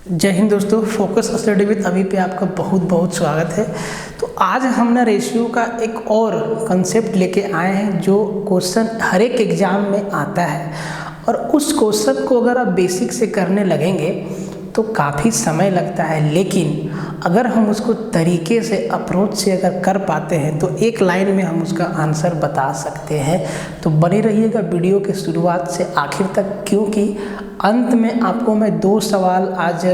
जय हिंद दोस्तों, focus study with अभी पे आपका बहुत बहुत स्वागत है। तो आज हम ना रेशियो का एक और कंसेप्ट लेके आए हैं जो क्वेश्चन हर एक एग्जाम में आता है और उस क्वेश्चन को अगर आप बेसिक से करने लगेंगे तो काफ़ी समय लगता है, लेकिन अगर हम उसको तरीके से अप्रोच से अगर कर पाते हैं तो एक लाइन में हम उसका आंसर बता सकते हैं। तो बने रहिएगा वीडियो के शुरुआत से आखिर तक, क्योंकि अंत में आपको मैं 2 सवाल आज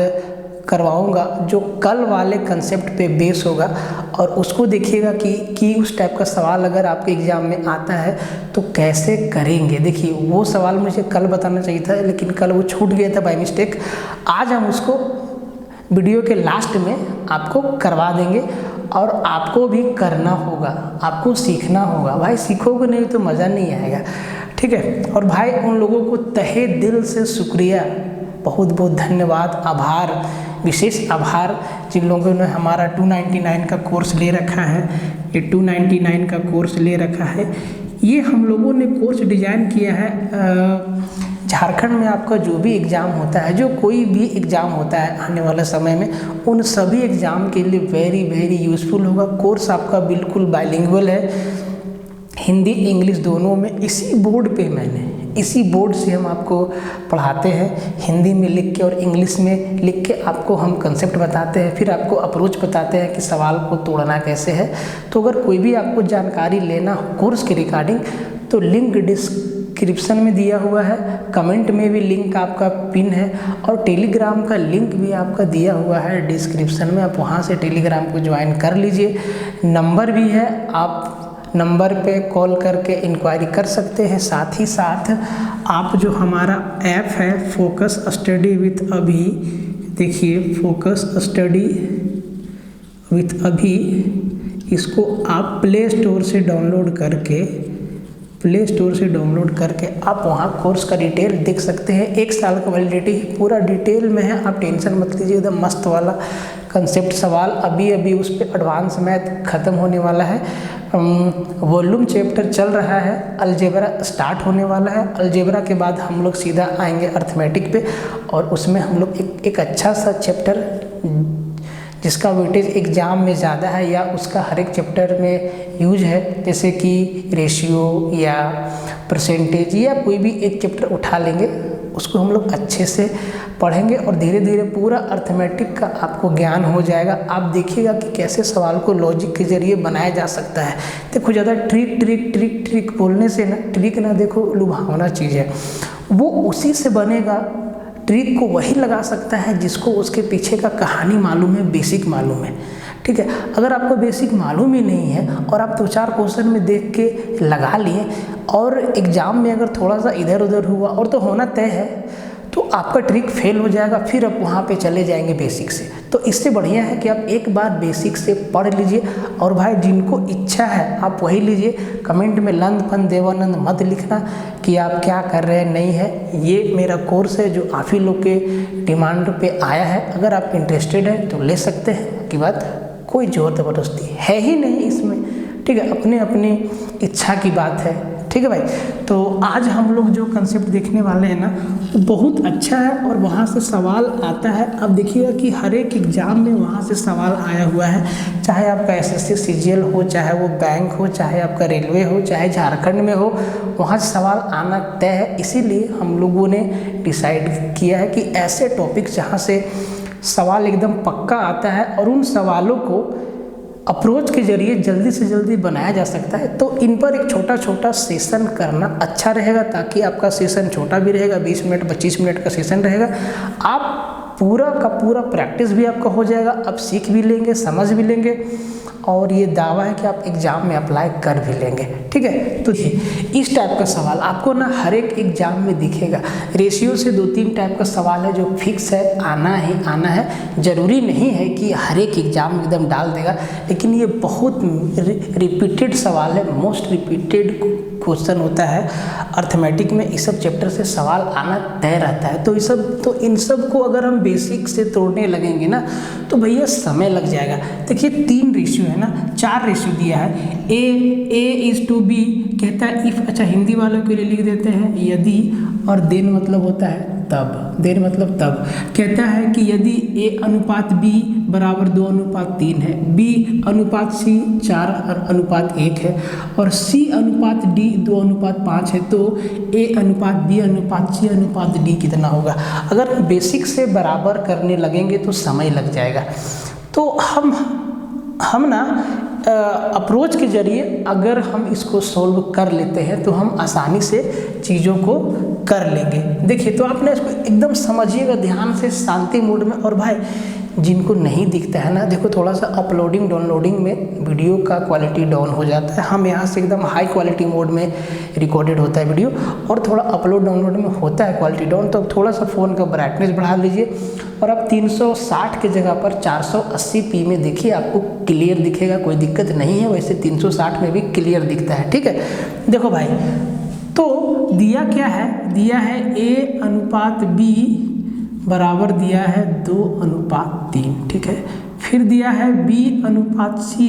करवाऊंगा जो कल वाले कंसेप्ट पे बेस होगा और उसको देखिएगा कि उस टाइप का सवाल अगर आपके एग्ज़ाम में आता है तो कैसे करेंगे। देखिए, वो सवाल मुझे कल बताना चाहिए था लेकिन कल वो छूट गया था बाय मिस्टेक। आज हम उसको वीडियो के लास्ट में आपको करवा देंगे और आपको भी करना होगा, आपको सीखना होगा। भाई सीखोगे नहीं तो मज़ा नहीं आएगा, ठीक है। और भाई उन लोगों को तहे दिल से शुक्रिया, बहुत बहुत धन्यवाद, आभार, विशेष आभार जिन लोगों ने हमारा 299 का कोर्स ले रखा है। ये 299 का कोर्स ले रखा है, ये हम लोगों ने कोर्स डिज़ाइन किया है झारखंड में आपका जो भी एग्ज़ाम होता है, जो कोई भी एग्ज़ाम होता है आने वाले समय में, उन सभी एग्ज़ाम के लिए वेरी वेरी यूज़फुल होगा। कोर्स आपका बिल्कुल बाइलिंगुअल है, हिंदी इंग्लिश दोनों में। इसी बोर्ड से हम आपको पढ़ाते हैं, हिंदी में लिख के और इंग्लिश में लिख के आपको हम कंसेप्ट बताते हैं, फिर आपको अप्रोच बताते हैं कि सवाल को तोड़ना कैसे है। तो अगर कोई भी आपको जानकारी लेना हो कोर्स के रिगार्डिंग तो लिंक डिस्क्रिप्शन में दिया हुआ है, कमेंट में भी लिंक आपका पिन है और टेलीग्राम का लिंक भी आपका दिया हुआ है डिस्क्रिप्शन में। आप वहाँ से टेलीग्राम को ज्वाइन कर लीजिए। नंबर भी है, आप नंबर पे कॉल करके इंक्वायरी कर सकते हैं। साथ ही साथ आप जो हमारा ऐप है फोकस स्टडी विथ अभी, देखिए फोकस स्टडी विथ अभी, इसको आप प्ले स्टोर से डाउनलोड करके आप वहाँ कोर्स का डिटेल देख सकते हैं। 1 साल का वैलिडिटी पूरा डिटेल में है, आप टेंशन मत लीजिए। एकदम मस्त वाला कंसेप्ट सवाल, अभी उस पर एडवांस मैथ ख़त्म होने वाला है। वॉल्यूम चैप्टर चल रहा है, अलजेब्रा स्टार्ट होने वाला है। अलजेब्रा के बाद हम लोग सीधा आएंगे अर्थमेटिक पे और उसमें हम लोग एक अच्छा सा चैप्टर जिसका वेटेज एग्ज़ाम में ज़्यादा है या उसका हर एक चैप्टर में यूज है, जैसे कि रेशियो या परसेंटेज या कोई भी एक चैप्टर उठा लेंगे, उसको हम लोग अच्छे से पढ़ेंगे और धीरे धीरे पूरा अर्थमेटिक का आपको ज्ञान हो जाएगा। आप देखिएगा कि कैसे सवाल को लॉजिक के जरिए बनाया जा सकता है। देखो, ज़्यादा ट्रिक बोलने से ना, ट्रिक ना देखो लुभावना चीज़ है, वो उसी से बनेगा। ट्रिक को वही लगा सकता है जिसको उसके पीछे का कहानी मालूम है, बेसिक मालूम है, ठीक है। अगर आपको बेसिक मालूम ही नहीं है और आप 2-4 क्वेश्चन में देख के लगा लिए और एग्ज़ाम में अगर थोड़ा सा इधर उधर हुआ और तो होना तय है, तो आपका ट्रिक फेल हो जाएगा। फिर आप वहाँ पे चले जाएंगे बेसिक से। तो इससे बढ़िया है कि आप एक बार बेसिक से पढ़ लीजिए और भाई जिनको इच्छा है आप वही लीजिए। कमेंट में लंद फंद देवानंद मत लिखना कि आप क्या कर रहे हैं, नहीं है। ये मेरा कोर्स है जो आप ही लोग के डिमांड पे आया है। अगर आप इंटरेस्टेड हैं तो ले सकते हैं, की बात कोई जोर ज़बरदस्ती है ही नहीं इसमें, ठीक है। अपनी इच्छा की बात है, ठीक है भाई। तो आज हम लोग जो कंसेप्ट देखने वाले हैं ना, वो बहुत अच्छा है और वहाँ से सवाल आता है। अब देखिएगा कि हर एक एग्ज़ाम में वहाँ से सवाल आया हुआ है, चाहे आपका एसएससी सीजीएल हो, चाहे वो बैंक हो, चाहे आपका रेलवे हो, चाहे झारखंड में हो, वहाँ से सवाल आना तय है। इसीलिए हम लोगों ने डिसाइड किया है कि ऐसे टॉपिक जहाँ से सवाल एकदम पक्का आता है और उन सवालों को अप्रोच के जरिए जल्दी से जल्दी बनाया जा सकता है, तो इन पर एक छोटा सेशन करना अच्छा रहेगा, ताकि आपका सेशन छोटा भी रहेगा, 20 मिनट 25 मिनट का सेशन रहेगा। आप पूरा का पूरा प्रैक्टिस भी आपका हो जाएगा, आप सीख भी लेंगे, समझ भी लेंगे और ये दावा है कि आप एग्ज़ाम में अप्लाई कर भी लेंगे, ठीक है। तो इस टाइप का सवाल आपको ना हर एक एग्ज़ाम में दिखेगा। रेशियो से 2-3 टाइप का सवाल है जो फिक्स है, आना है। ज़रूरी नहीं है कि हर एक एग्ज़ाम में एकदम डाल देगा, लेकिन ये बहुत रिपीटेड सवाल है, मोस्ट रिपीटेड क्वेश्चन होता है अर्थमेटिक में। इस सब चैप्टर से सवाल आना तय रहता है। तो इन सब को अगर हम बेसिक से तोड़ने लगेंगे ना तो भैया समय लग जाएगा। देखिए 3 रेशियो है ना, 4 रेशियो दिया है। A:B कहता है इफ़, अच्छा हिंदी वालों के लिए लिख देते हैं यदि, और देन मतलब होता है तब, देर मतलब तब। कहता है कि यदि A अनुपात B बराबर 2:3 है, B अनुपात C 4:1 है और C अनुपात D 2:5 है, तो A अनुपात B अनुपात C अनुपात D कितना होगा। अगर बेसिक से बराबर करने लगेंगे तो समय लग जाएगा। तो हम ना अप्रोच के जरिए अगर हम इसको सॉल्व कर लेते हैं तो हम आसानी से चीज़ों को कर लेंगे। देखिए, तो आपने इसको एकदम समझिएगा ध्यान से, शांति मूड में। और भाई जिनको नहीं दिखता है ना, देखो थोड़ा सा अपलोडिंग डाउनलोडिंग में वीडियो का क्वालिटी डाउन हो जाता है। हम यहाँ से एकदम हाई क्वालिटी मोड में रिकॉर्डेड होता है वीडियो, और थोड़ा अपलोड डाउनलोड में होता है क्वालिटी डाउन। तो थोड़ा सा फ़ोन का ब्राइटनेस बढ़ा लीजिए और अब 360 की जगह पर 480p में देखिए, आपको क्लियर दिखेगा, कोई दिक्कत नहीं है। वैसे 360 में भी क्लियर दिखता है, ठीक है। देखो भाई, तो दिया क्या है, दिया है A अनुपात B बराबर दिया है 2:3, ठीक है। फिर दिया है B अनुपात C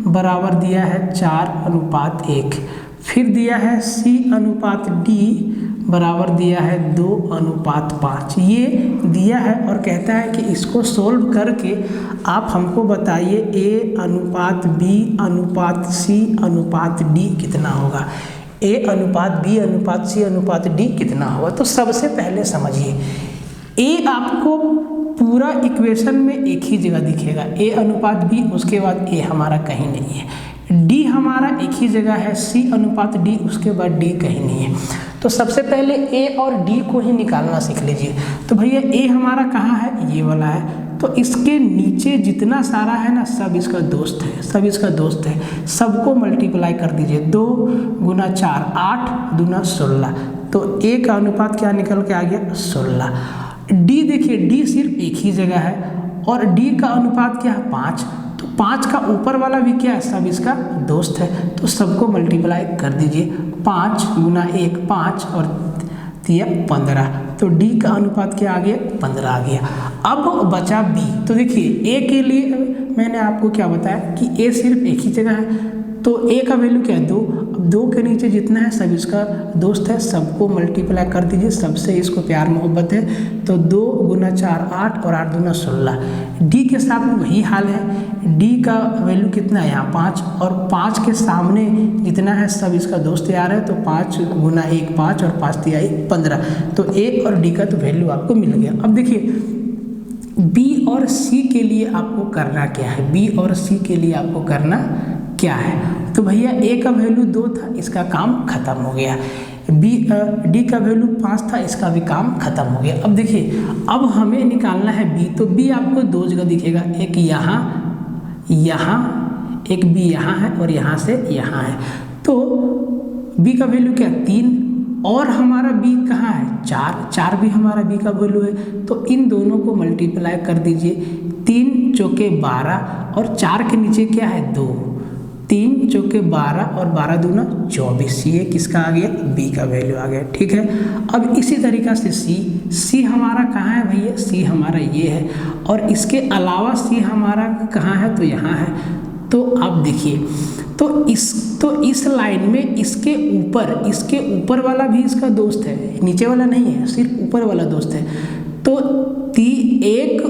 बराबर दिया है 4:1। फिर दिया है C अनुपात D बराबर दिया है 2:5। ये दिया है और कहता है कि इसको सोल्व करके आप हमको बताइए A अनुपात B अनुपात C अनुपात D कितना होगा। A अनुपात B अनुपात C अनुपात D कितना होगा। तो सबसे पहले समझिए, A आपको पूरा इक्वेशन में एक ही जगह दिखेगा, A अनुपात B, उसके बाद A हमारा कहीं नहीं है। D हमारा एक ही जगह है, C अनुपात D, उसके बाद D कहीं नहीं है। तो सबसे पहले A और D को ही निकालना सीख लीजिए। तो भैया A हमारा कहाँ है, ये वाला है। तो इसके नीचे जितना सारा है ना, सब इसका दोस्त है, सब इसका दोस्त है। सबको मल्टीप्लाई कर दीजिए, 2 × 4 8 दूना 16। तो A का अनुपात क्या निकल के आ गया, 16। D देखिए, D सिर्फ एक ही जगह है और D का अनुपात क्या है, 5। तो 5 का ऊपर वाला भी क्या है, सब इसका दोस्त है। तो सबको मल्टीप्लाई कर दीजिए, 5 × 1 5 और 15। तो D का अनुपात क्या आ गया, 15 आ गया। अब बचा B। तो देखिए, A के लिए मैंने आपको क्या बताया कि A सिर्फ एक ही जगह है, तो A का वैल्यू क्या है, 2। अब 2 के नीचे जितना है सब इसका दोस्त है, सबको मल्टीप्लाई कर दीजिए, सबसे इसको प्यार मोहब्बत है। तो 2 × 4 8 और 8 दूना 16। D के साथ में वही हाल है, D का वैल्यू कितना है यहाँ 5, और 5 के सामने जितना है सब इसका दोस्त यार है। तो 5 × 1 5 और 5 × 3 15। तो A और D का तो वैल्यू आपको मिल गया। अब देखिए, B और C के लिए आपको करना क्या है, B और C के लिए आपको करना क्या है। तो भैया A का वैल्यू 2 था, इसका काम खत्म हो गया। D का वैल्यू 5 था, इसका भी काम खत्म हो गया। अब देखिए, अब हमें निकालना है B। तो B आपको 2 जगह दिखेगा, एक यहाँ, एक B यहाँ है और यहाँ से यहाँ है। तो B का वैल्यू क्या, 3, और हमारा B कहाँ है, 4 भी हमारा B का वैल्यू है। तो इन दोनों को मल्टीप्लाई कर दीजिए, 3 चौके 12 और 4 के नीचे क्या है, 2। 3 चौके 12 और 12 दूना 24। ये किसका आ गया, B का वैल्यू आ गया, ठीक है। अब इसी तरीक़ा से C हमारा कहाँ है भैया, C हमारा ये है, और इसके अलावा C हमारा कहाँ है, तो यहाँ है। तो आप देखिए, तो इस लाइन में इसके ऊपर वाला भी इसका दोस्त है, नीचे वाला नहीं है, सिर्फ ऊपर वाला दोस्त है। तो 1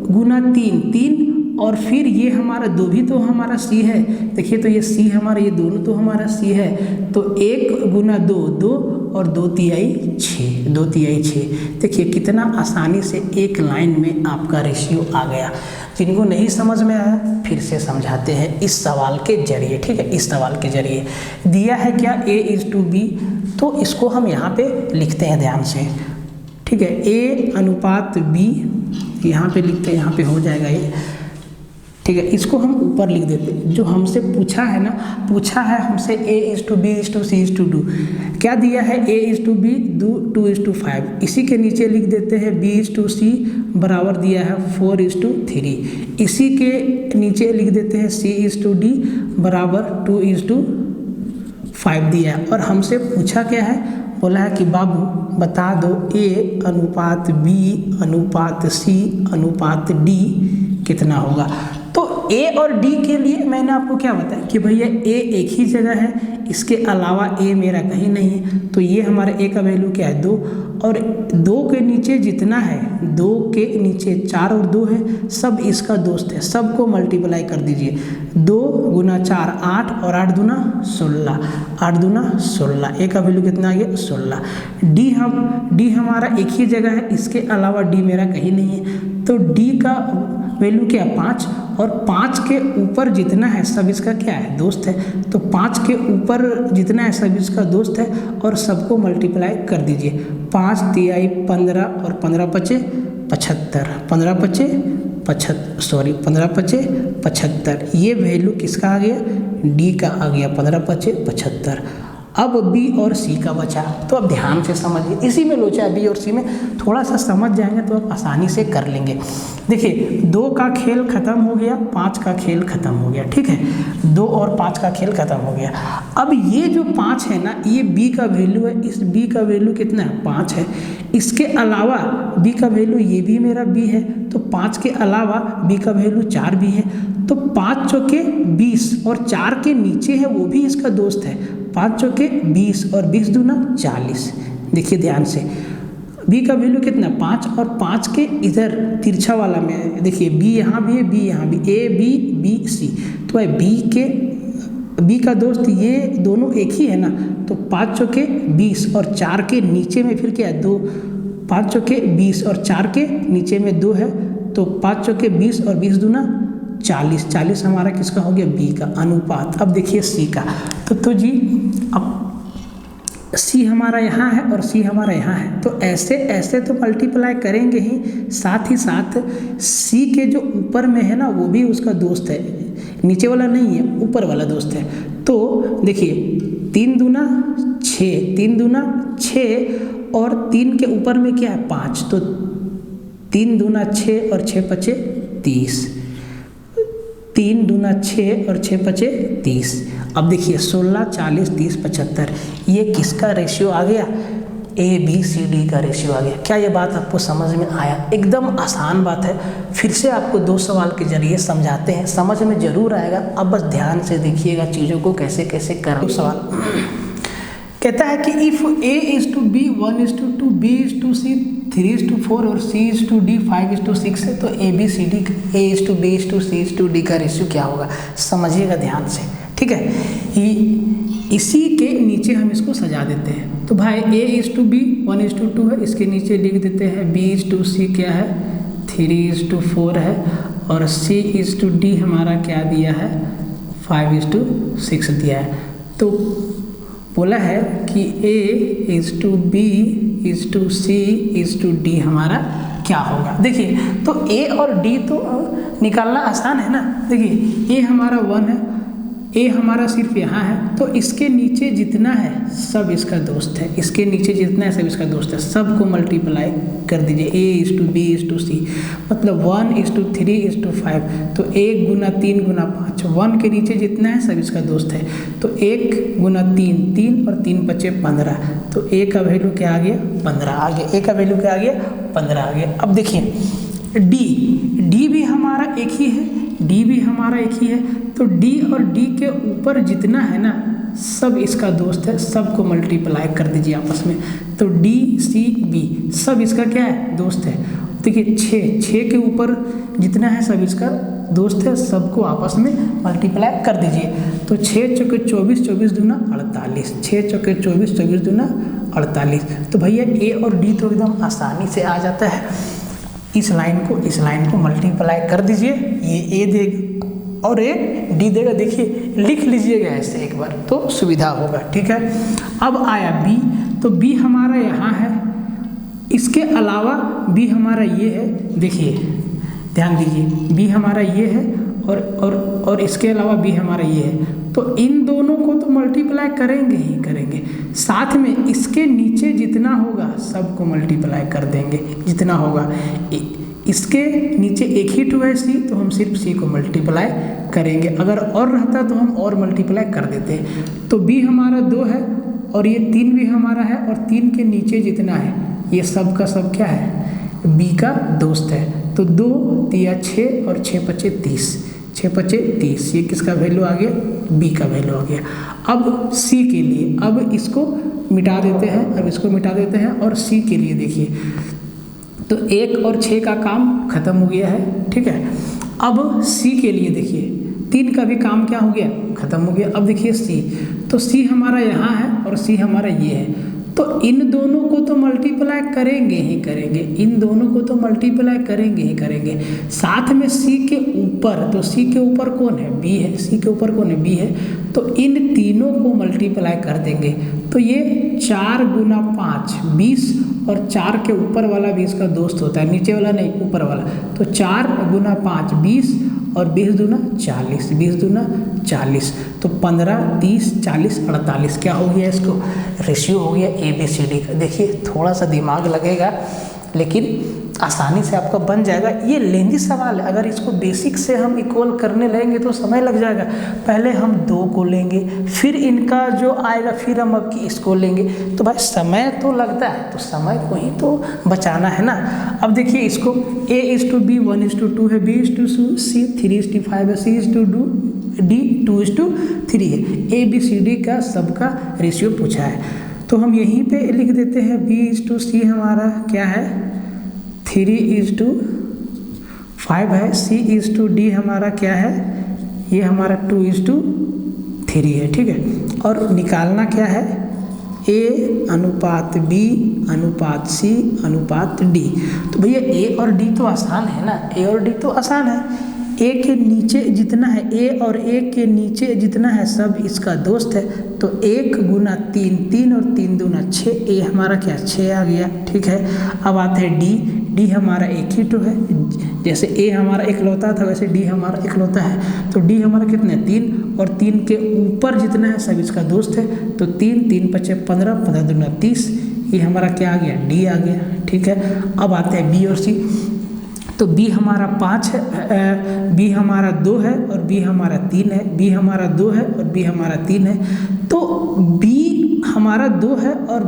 × 3 और फिर ये हमारा 2 भी तो हमारा C है। देखिए, तो ये C हमारा, ये दोनों तो हमारा C है। तो 1 × 2 2 और 2 तिहाई 6, 2 तिहाई 6। देखिए कितना आसानी से एक लाइन में आपका रेशियो आ गया। जिनको नहीं समझ में आया फिर से समझाते हैं इस सवाल के जरिए, ठीक है। इस सवाल के जरिए दिया है क्या, A/B। तो इसको हम यहाँ पे लिखते हैं ध्यान से, ठीक है। A अनुपात B यहाँ पे लिखते हैं, यहाँ पे हो जाएगा ये, ठीक है। इसको हम ऊपर लिख देते हैं। जो हमसे पूछा है ना, पूछा है हमसे A/B/C/2। क्या दिया है, A/B 2:5। इसी के नीचे लिख देते हैं B/C बराबर दिया है 4:3। इसी के नीचे लिख देते हैं C/D बराबर 2:5 दिया है। और हमसे पूछा क्या है, बोला है कि बाबू बता दो A अनुपात B अनुपात C अनुपात D कितना होगा। तो A और D के लिए मैंने आपको क्या बताया कि भैया A एक ही जगह है, इसके अलावा ए मेरा कहीं नहीं है, तो ये हमारा ए का वैल्यू क्या है 2, और 2 के नीचे जितना है, 2 के नीचे 4 और 2 है, सब इसका दोस्त है, सबको मल्टीप्लाई कर दीजिए। 2 गुना 4 8 और 8 दूना 16, 8 दूना 16, ए का वैल्यू कितना आ गया 16। डी हमारा एक ही जगह है, इसके अलावा डी मेरा कहीं नहीं है, तो डी का वैल्यू क्या है 5, और 5 के ऊपर जितना है सब इसका क्या है दोस्त है, तो 5 के ऊपर जितना है सब इसका दोस्त है, और सबको मल्टीप्लाई कर दीजिए। 5 तिहाई 15 और 15 पचे 75, 15 पचे 75, ये वैल्यू किसका आ गया, डी का आ गया 15 पचे 75। अब बी और सी का बचा, तो अब ध्यान से समझिए, इसी में लोचा है बी और सी में, थोड़ा सा समझ जाएंगे तो आप आसानी से कर लेंगे। देखिए 2 का खेल खत्म हो गया, 5 का खेल खत्म हो गया, ठीक है, 2 और 5 का खेल खत्म हो गया। अब ये जो 5 है ना, ये बी का वैल्यू है, इस बी का वैल्यू कितना है 5 है, इसके अलावा बी का वैल्यू ये भी मेरा बी है, तो 5 के अलावा बी का वैल्यू 4 भी है, तो 5 चौके 20 और 4 के नीचे है वो भी इसका दोस्त है, 5 चौके 20 और 20 दूना 40। देखिए ध्यान से, बी का वैल्यू कितना 5, और 5 के इधर तिरछा वाला में देखिए बी यहाँ भी है, बी यहाँ भी, ए बी बी सी, तो बी का दोस्त ये दोनों एक ही है ना, तो 5 चौके 20 और 4 के नीचे में फिर क्या है 2, 5 चौके 20 और 4 के नीचे में 2 है, तो 5 चौके 20 और 20 दूना 40, 40 हमारा किसका हो गया बी का अनुपात। अब देखिए सी का, तो जी अब सी हमारा यहाँ है और सी हमारा यहाँ है, तो ऐसे तो मल्टीप्लाई करेंगे ही, साथ ही साथ सी के जो ऊपर में है ना वो भी उसका दोस्त है, नीचे वाला नहीं है, ऊपर वाला दोस्त है। तो देखिए 3 दूना 6, 3 दूना 6 और 3 के ऊपर में क्या है 5, तो 3 दूना 6 और 6 पचे 30, 3 दूना 6 और 6 पचे 30। अब देखिए 16 40 30 75, ये किसका रेशियो आ गया, ए बी सी डी का रेशियो आ गया। क्या ये बात आपको समझ में आया? एकदम आसान बात है, फिर से आपको 2 सवाल के जरिए समझाते हैं, समझ में जरूर आएगा। अब बस ध्यान से देखिएगा चीज़ों को कैसे कैसे कर। सवाल कहता है कि if A is to B 1:2, B is to C 3:4 और सी इज़ टू डी 5:6 है, तो A B C D A is to B is to C is to D का रेशियो क्या होगा, समझिएगा ध्यान से, ठीक है। इसी के नीचे हम इसको सजा देते हैं, तो भाई ए इज़ टू बी 1:2 है, इसके नीचे लिख देते हैं बी इज़ टू सी क्या है 3:4 है, और सी इज़ टू डी हमारा क्या दिया है 5:6 दिया है। तो बोला है कि A is to B is to C is to D हमारा क्या होगा। देखिए तो ए और डी तो निकालना आसान है ना। देखिए ए हमारा 1 है, ए हमारा सिर्फ यहाँ है, तो इसके नीचे जितना है सब इसका दोस्त है, इसके नीचे जितना है सब इसका दोस्त है, सबको मल्टीप्लाई कर दीजिए। A is to B is to C मतलब 1:3:5, तो 1 गुना 3 गुना 5, 1 के नीचे जितना है सब इसका दोस्त है, तो 1 गुना 3 3 और 3 बचे 15, तो ए का वैल्यू क्या आ गया 15 आ गया, ए का वैल्यू क्या आ गया 15 आ गया। अब देखिए डी भी हमारा एक ही है, डी भी हमारा एक ही है, तो डी और डी के ऊपर जितना है ना सब इसका दोस्त है, सबको मल्टीप्लाई कर दीजिए आपस में, तो डी सी बी सब इसका क्या है दोस्त है। देखिए 6 के ऊपर जितना है सब इसका दोस्त है, सबको आपस में मल्टीप्लाई कर दीजिए, तो 6 चौके 24 24 दूना 48, 6 चौके 24 24 दूना 48। तो भैया ए और डी तो एकदम आसानी से आ जाता है, इस लाइन को मल्टीप्लाई कर दीजिए, ये ए देगा और ए डी देगा। देखिए लिख लीजिएगा ऐसे एक बार तो सुविधा होगा, ठीक है। अब आया बी, तो बी हमारा यहाँ है, इसके अलावा बी हमारा ये है, देखिए ध्यान दीजिए बी हमारा ये है और इसके अलावा बी हमारा ये है, तो इन दोनों को तो मल्टीप्लाई करेंगे ही करेंगे, साथ में इसके नीचे जितना होगा सबको मल्टीप्लाई कर देंगे जितना होगा। इसके नीचे एक ही 2 है सी, तो हम सिर्फ सी को मल्टीप्लाई करेंगे, अगर और रहता तो हम और मल्टीप्लाई कर देते। तो बी हमारा 2 है और ये 3 भी हमारा है, और 3 के नीचे जितना है ये सब का सब क्या है बी का दोस्त है, तो 2 3 6 और 6 25 30, 6 5 30, ये किसका वैल्यू आ गया, बी का वैल्यू आ गया। अब सी के लिए, अब इसको मिटा देते हैं, अब इसको मिटा देते हैं और सी के लिए देखिए, तो 1 और 6 का काम खत्म हो गया है, ठीक है। अब सी के लिए देखिए 3 का भी काम क्या हो गया, खत्म हो गया। अब देखिए सी, तो सी हमारा यहाँ है और सी हमारा ये है, तो इन दोनों को तो मल्टीप्लाई करेंगे ही करेंगे, इन दोनों को तो मल्टीप्लाई करेंगे ही करेंगे। साथ में सी के ऊपर, तो सी के ऊपर कौन है, बी है, सी के ऊपर कौन है, बी है, तो इन तीनों को मल्टीप्लाई कर देंगे। तो ये 4 गुना 5 20, और 4 के ऊपर वाला 20 का दोस्त होता है, नीचे वाला नहीं, ऊपर वाला। तो 4 गुना 5 20, और 20 दूना 40, 20 दूना 40, तो 15 30 40 48 क्या हो गया, इसको रेशियो हो गया ABCD का। देखिए थोड़ा सा दिमाग लगेगा लेकिन आसानी से आपका बन जाएगा। ये लेंदी सवाल है, अगर इसको बेसिक से हम इक्वल करने लगेंगे तो समय लग जाएगा। पहले हम 2 को लेंगे, फिर इनका जो आएगा, फिर हम अब इसको लेंगे, तो भाई समय तो लगता है, तो समय को ही तो बचाना है ना। अब देखिए इसको A:B 1:2 है, B:C 3:5 है, C:2D 2:3 है। ABCD का सबका रेशियो पूछा है, तो हम यहीं पे लिख देते हैं B:C हमारा क्या है 3:5 है, C:D हमारा क्या है, ये हमारा 2:3 है, ठीक है। और निकालना क्या है, A अनुपात B अनुपात C अनुपात D। तो भैया A और D तो आसान है ना, A और D तो आसान है। A के नीचे जितना है, A और A के नीचे जितना है सब इसका दोस्त है, तो 1 गुना 3, 3 और 3 दूना 6, A हमारा क्या 6 आ गया, ठीक है। अब आते हैं D हमारा एक ही तो है, जैसे A हमारा इकलौता था वैसे D हमारा इकलौता है, तो D हमारा कितना है 3, और 3 के ऊपर जितना है सब इसका दोस्त है, तो 3 3 5 15, 15 दूना 30, ये हमारा क्या आ गया, D आ गया, ठीक है। अब आते हैं B और C, तो B हमारा 5 है, B हमारा 2 है और B हमारा 3 है, B हमारा 2 है और B हमारा 3 है, तो B हमारा 2 है और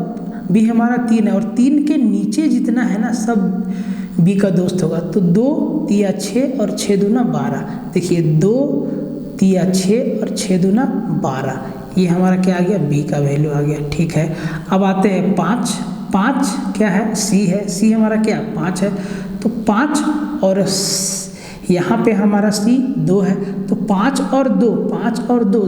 B हमारा 3 है, और 3 के नीचे जितना है ना सब B का दोस्त होगा, तो 2 3 6 और 6 दूना 12। देखिए 2 3 6 और 6 दूना 12, ये हमारा क्या आ गया, B का वैल्यू आ गया, ठीक है। अब आते हैं 5 क्या है, C है, C हमारा क्या 5 है, तो 5 और यहाँ पे हमारा C 2 है, तो 5 और 2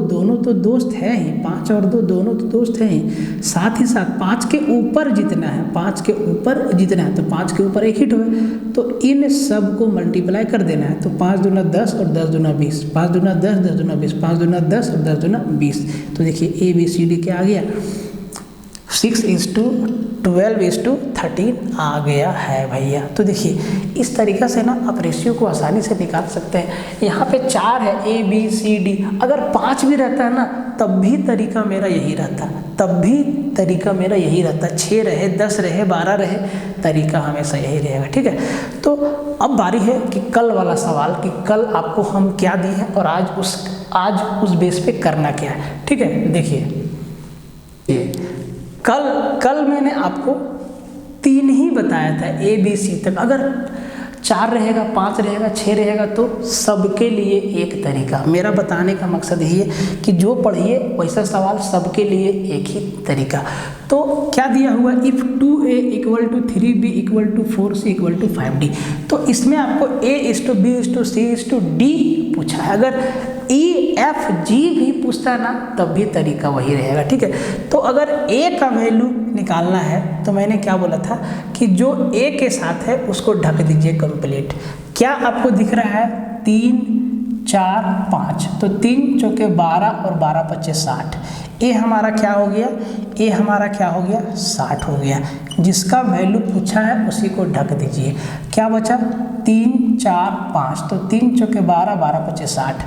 दोनों तो दोस्त है ही, 5 और 2 दोनों तो दोस्त हैं ही। साथ ही साथ 5 के ऊपर जितना है, 5 के ऊपर जितना है, तो 5 के ऊपर एक ही तो है, तो इन सब को मल्टीप्लाई कर देना है, तो 5 दूना 10 और 10 दूना 20, 5 दूना 10 10 दूना 20, 5 दूना 10 और 10 दूना 20, तो देखिए ABCD क्या आ गया, 6:12:13 आ गया है भैया। तो देखिए इस तरीक़ा से ना आप रेशियो को आसानी से निकाल सकते हैं। यहाँ पे 4 है ABCD, अगर 5 भी रहता है ना तब भी तरीका मेरा यही रहता, 6 रहे 10 रहे 12 रहे, तरीका हमेशा यही रहेगा, ठीक है। तो अब बारी है कि कल वाला सवाल, कि कल आपको हम क्या दिए हैं और आज उस बेस पे करना क्या है, ठीक है। देखिए कल मैंने आपको 3 ही बताया था ABC तक, अगर 4 रहेगा 5 रहेगा 6 रहेगा तो सबके लिए एक तरीका। मेरा बताने का मकसद यही है कि जो पढ़िए वैसा सवाल सबके लिए एक ही तरीका। तो क्या दिया हुआ, if 2A = 3B = 4C = 5D, तो इसमें आपको A:B:C:D पूछा है। अगर EFG भी पूछता है ना तब भी तरीका वही रहेगा, ठीक है। तो अगर A का वैल्यू निकालना है तो मैंने क्या बोला था कि जो A के साथ है उसको ढक दीजिए कंप्लीट। क्या आपको दिख रहा है 3 4 5, तो 3 चौके 12 और 12 5 60, A हमारा क्या हो गया, A हमारा क्या हो गया 60 हो गया। जिसका वैल्यू पूछा है उसी को ढक दीजिए। क्या बचा 3 4 5, तो 3 चौके 12 12 5 60।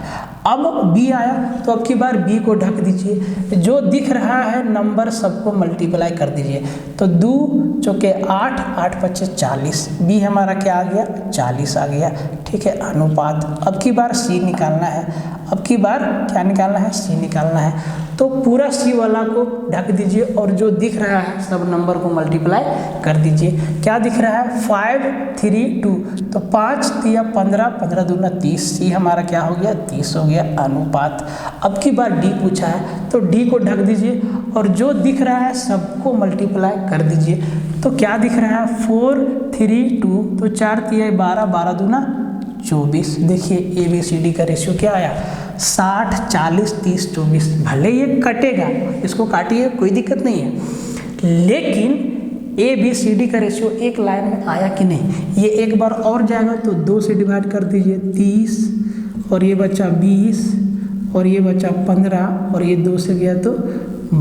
अब B आया तो अब की बार B को ढक दीजिए, जो दिख रहा है नंबर सबको मल्टीप्लाई कर दीजिए, तो 2 चौके 8 8 5 40, B हमारा क्या आ गया 40 आ गया, ठीक है। अनुपात अब की बार C निकालना है, अब की बार क्या निकालना है, C निकालना है, तो पूरा C वाला को ढक दीजिए। दीजिए और जो दिख रहा है सब नंबर को मल्टीप्लाई कर दीजिए। क्या दिख रहा है 5 3 2, तो 5 तिया 15, 15 दूना 30, ये हमारा क्या हो गया 30 हो गया अनुपात। अब की बार डी पूछा है तो डी को ढक दीजिए और जो दिख रहा है सबको मल्टीप्लाई कर दीजिए। तो क्या दिख रहा है 4 3 2, तो 4 तिया 12, 12 दूना 24। देखिए ABCD का रेशियो क्या आया 60 40 30 24। भले ये कटेगा, इसको काटिए कोई दिक्कत नहीं है, लेकिन ABCD का रेशियो एक लाइन में आया कि नहीं। ये एक बार और जाएगा तो 2 से डिवाइड कर दीजिए 30, और ये बचा 20, और ये बचा 15, और ये 2 से गया तो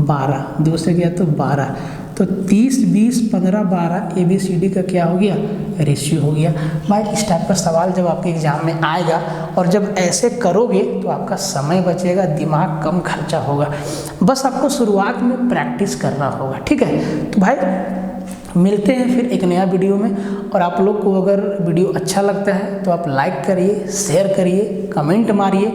12, 2 से गया तो 12, तो 30 20 15 12 ABCD का क्या हो गया रेशियो हो गया। भाई इस टाइप का सवाल जब आपके एग्जाम में आएगा और जब ऐसे करोगे तो आपका समय बचेगा, दिमाग कम खर्चा होगा। बस आपको शुरुआत में प्रैक्टिस करना होगा, ठीक है। तो भाई मिलते हैं फिर एक नया वीडियो में, और आप लोग को अगर वीडियो अच्छा लगता है तो आप लाइक करिए, शेयर करिए, कमेंट मारिए,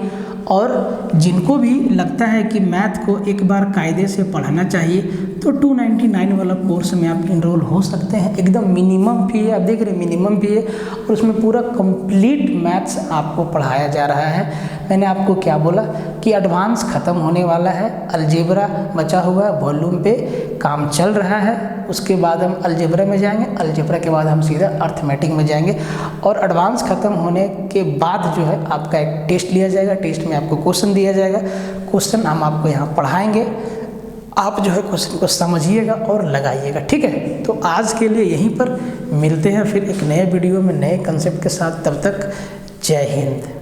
और जिनको भी लगता है कि मैथ को एक बार कायदे से पढ़ना चाहिए तो 299 वाला कोर्स में आप इनरोल हो सकते हैं। एकदम मिनिमम फी है, आप देख रहे हैं मिनिमम फी है, और उसमें पूरा कंप्लीट मैथ्स आपको पढ़ाया जा रहा है। मैंने आपको क्या बोला कि एडवांस ख़त्म होने वाला है, अलजेब्रा बचा हुआ है, वॉल्यूम पे काम चल रहा है, उसके बाद हम अलजेब्रा में जाएंगे, अलजेब्रा के बाद हम सीधा अर्थमेटिक में जाएंगे, और एडवांस ख़त्म होने के बाद जो है आपका एक टेस्ट लिया जाएगा, टेस्ट में आपको क्वेश्चन दिया जाएगा, क्वेश्चन हम आपको यहाँ पढ़ाएंगे, आप जो है क्वेश्चन को समझिएगा और लगाइएगा, ठीक है। तो आज के लिए यहीं पर मिलते हैं फिर एक नए वीडियो में नए कंसेप्ट के साथ, तब तक जय हिंद।